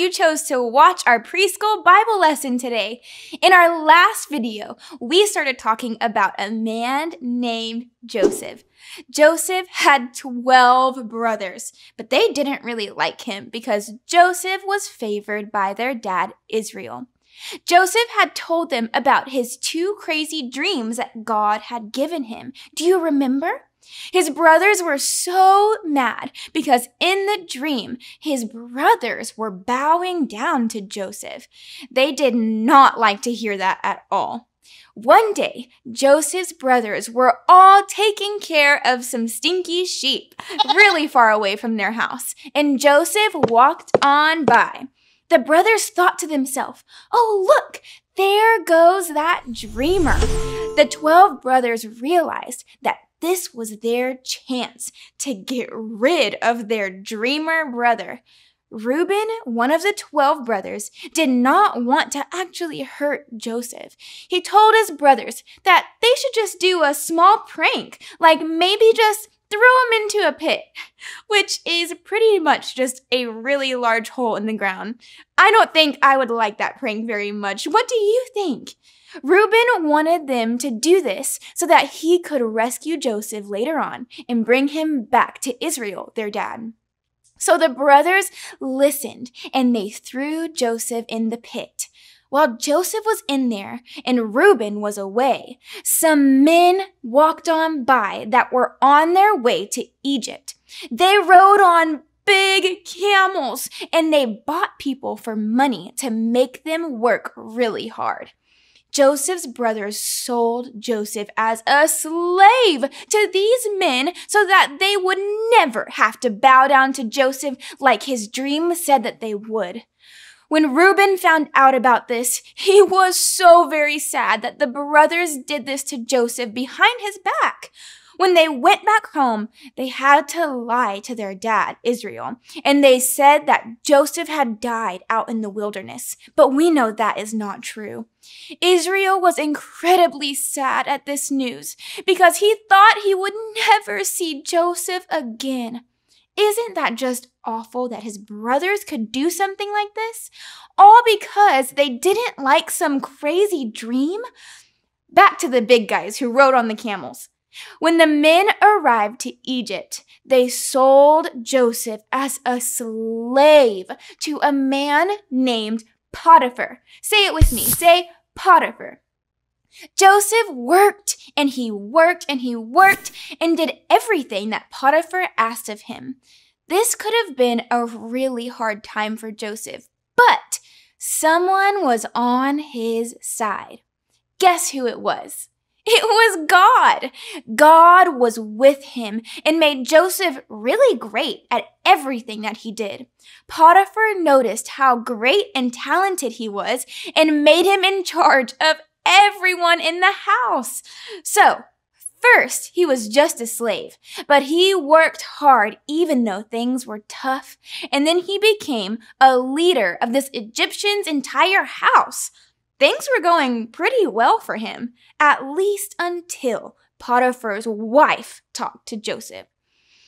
you chose to watch our preschool Bible lesson today. In our last video, we started talking about a man named Joseph. Joseph had 12 brothers, but they didn't really like him because Joseph was favored by their dad, Israel. Joseph had told them about his 2 crazy dreams that God had given him. Do you remember? His brothers were so mad because in the dream, his brothers were bowing down to Joseph. They did not like to hear that at all. One day, Joseph's brothers were all taking care of some stinky sheep really far away from their house, and Joseph walked on by. The brothers thought to themselves, "Oh, look, there goes that dreamer." The 12 brothers realized that this was their chance to get rid of their dreamer brother. Reuben, one of the 12 brothers, did not want to actually hurt Joseph. He told his brothers that they should just do a small prank, like maybe just throw him into a pit, which is pretty much just a really large hole in the ground. I don't think I would like that prank very much. What do you think? Reuben wanted them to do this so that he could rescue Joseph later on and bring him back to Israel, their dad. So the brothers listened and they threw Joseph in the pit. While Joseph was in there and Reuben was away, some men walked on by that were on their way to Egypt. They rode on big camels and they bought people for money to make them work really hard. Joseph's brothers sold Joseph as a slave to these men so that they would never have to bow down to Joseph like his dream said that they would. When Reuben found out about this, he was so very sad that the brothers did this to Joseph behind his back. When they went back home, they had to lie to their dad, Israel, and they said that Joseph had died out in the wilderness. But we know that is not true. Israel was incredibly sad at this news because he thought he would never see Joseph again. Isn't that just awful that his brothers could do something like this? All because they didn't like some crazy dream? Back to the big guys who rode on the camels. When the men arrived to Egypt, they sold Joseph as a slave to a man named Potiphar. Say it with me. Say Potiphar. Joseph worked and he worked and he worked and did everything that Potiphar asked of him. This could have been a really hard time for Joseph, but someone was on his side. Guess who it was? It was God. God was with him and made Joseph really great at everything that he did. Potiphar noticed how great and talented he was and made him in charge of everyone in the house. So, first, he was just a slave, but he worked hard even though things were tough. And then he became a leader of this Egyptian's entire house. Things were going pretty well for him, at least until Potiphar's wife talked to Joseph.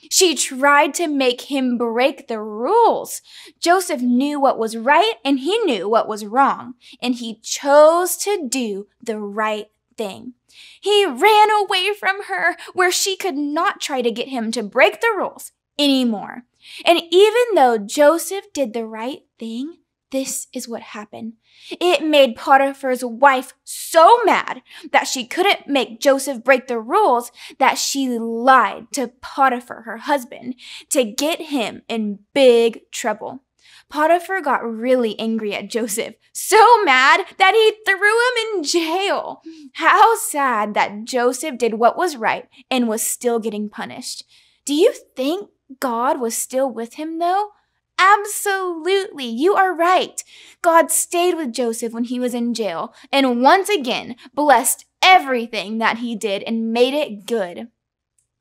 She tried to make him break the rules. Joseph knew what was right and he knew what was wrong, and he chose to do the right thing. He ran away from her where she could not try to get him to break the rules anymore. And even though Joseph did the right thing, this is what happened. It made Potiphar's wife so mad that she couldn't make Joseph break the rules that she lied to Potiphar, her husband, to get him in big trouble. Potiphar got really angry at Joseph, so mad that he threw him in jail. How sad that Joseph did what was right and was still getting punished. Do you think God was still with him though? Absolutely, you are right. God stayed with Joseph when he was in jail and once again blessed everything that he did and made it good.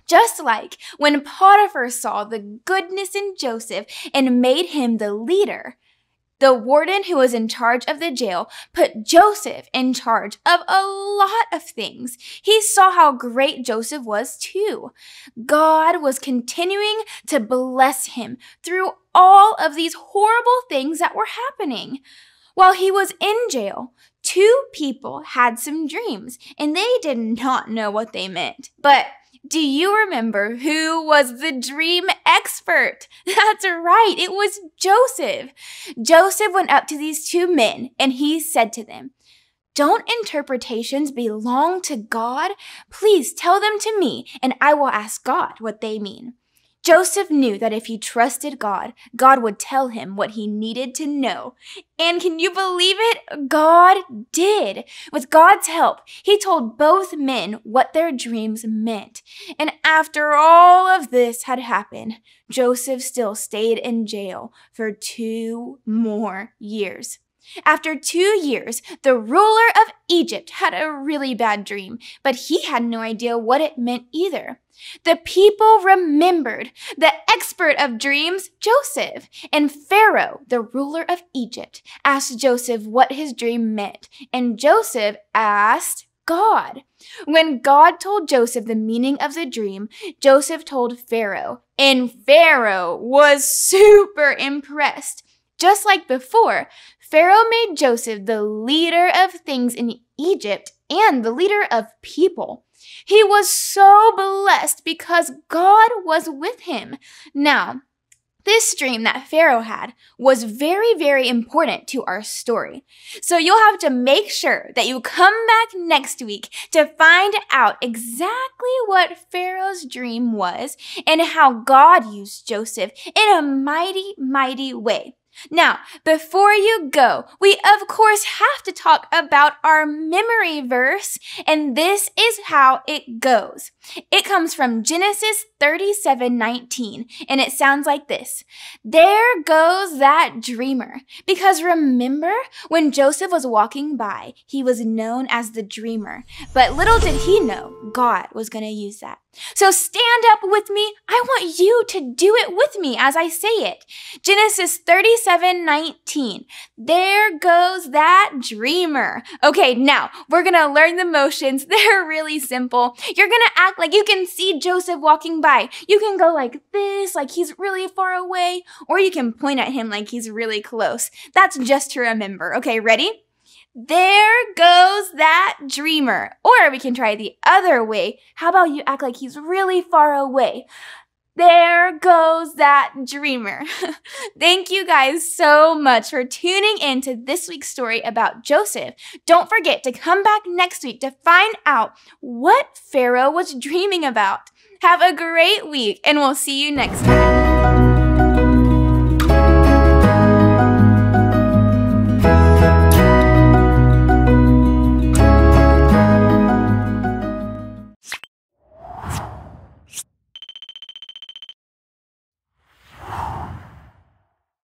Just like when Potiphar saw the goodness in Joseph and made him the leader The warden who was in charge of the jail put Joseph in charge of a lot of things. He saw how great Joseph was too. God was continuing to bless him through all of these horrible things that were happening. While he was in jail, 2 people had some dreams, and they did not know what they meant. But do you remember who was the dream expert? That's right, it was Joseph. Joseph went up to these 2 men, and he said to them, "Don't interpretations belong to God? Please tell them to me, and I will ask God what they mean." Joseph knew that if he trusted God, God would tell him what he needed to know. And can you believe it? God did. With God's help, he told both men what their dreams meant. And after all of this had happened, Joseph still stayed in jail for 2 more years. After 2 years, the ruler of Egypt had a really bad dream, but he had no idea what it meant either. The people remembered the expert of dreams, Joseph, and Pharaoh, the ruler of Egypt, asked Joseph what his dream meant, and Joseph asked God. When God told Joseph the meaning of the dream, Joseph told Pharaoh, and Pharaoh was super impressed. Just like before, Pharaoh made Joseph the leader of things in Egypt and the leader of people. He was so blessed because God was with him. Now, this dream that Pharaoh had was very, very important to our story. So you'll have to make sure that you come back next week to find out exactly what Pharaoh's dream was and how God used Joseph in a mighty, mighty way. Now, before you go, we of course have to talk about our memory verse, and this is how it goes. It comes from Genesis 37:19, and it sounds like this. There goes that dreamer. Because remember, when Joseph was walking by, he was known as the dreamer. But little did he know, God was going to use that. So stand up with me. I want you to do it with me as I say it. Genesis 37:19. There goes that dreamer. Okay, now we're going to learn the motions. They're really simple. You're going to act like you can see Joseph walking by. You can go like this, like he's really far away, or you can point at him like he's really close. That's just to remember. Okay, ready? There goes that dreamer. Or we can try the other way. How about you act like he's really far away? There goes that dreamer. Thank you guys so much for tuning in to this week's story about Joseph. Don't forget to come back next week to find out what Pharaoh was dreaming about. Have a great week, and we'll see you next time.